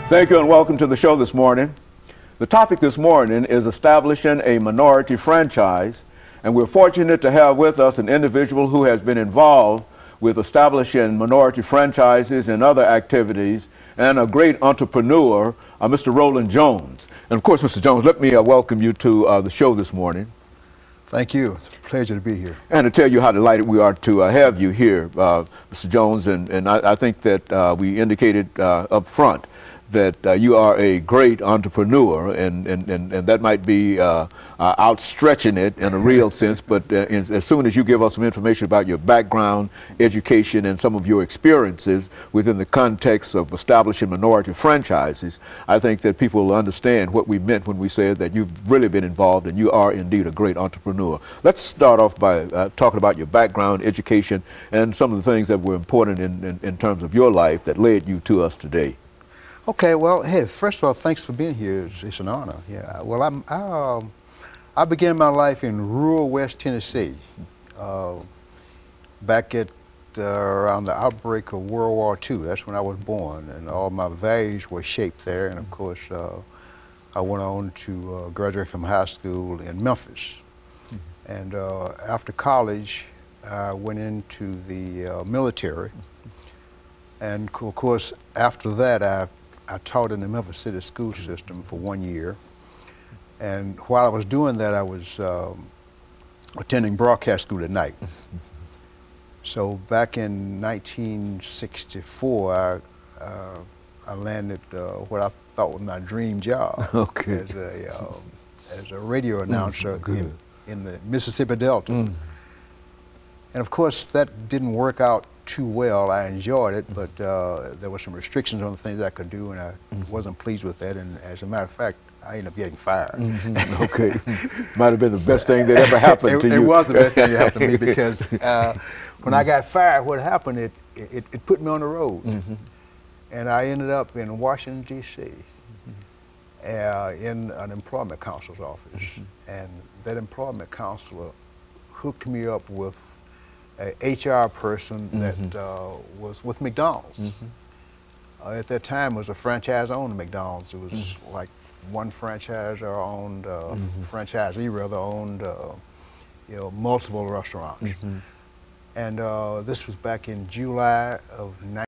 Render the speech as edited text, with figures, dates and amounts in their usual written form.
Thank you and welcome to the show this morning. The topic this morning is establishing a minority franchise, and we're fortunate to have with us an individual who has been involved with establishing minority franchises and other activities, and a great entrepreneur, Mr. Roland Jones. And of course, Mr. Jones, let me welcome you to the show this morning. Thank you. It's a pleasure to be here. And to tell you how delighted we are to have you here, Mr. Jones, and I think that we indicated up front that you are a great entrepreneur, and that might be outstretching it in a real sense, but as soon as you give us some information about your background, education, and some of your experiences within the context of establishing minority franchises, I think that people will understand what we meant when we said that you've really been involved and you are indeed a great entrepreneur. Let's start off by talking about your background, education, and some of the things that were important in terms of your life that led you to us today. Okay, well, hey, first of all, thanks for being here. It's an honor. Yeah. Well, I began my life in rural West Tennessee, back at around the outbreak of World War II. That's when I was born, and all my values were shaped there. And of course, I went on to graduate from high school in Memphis. And after college, I went into the military. And of course, after that, I taught in the Memphis City school system for 1 year. And while I was doing that, I was attending broadcast school at night. So back in 1964, I landed what I thought was my dream job as a radio announcer in the Mississippi Delta. And of course, that didn't work out too well. I enjoyed it, but there were some restrictions on the things I could do, and I wasn't pleased with that. And as a matter of fact, I ended up getting fired. Okay, might have been the best thing that ever happened to you. It was the best thing that happened to me, because when I got fired, what happened, it put me on the road. And I ended up in Washington, D.C., in an employment counselor's office. And that employment counselor hooked me up with a HR person that was with McDonald's. At that time, it was a franchise owned McDonald's. It was like one franchisor owned, franchisee rather owned, multiple restaurants. And this was back in July of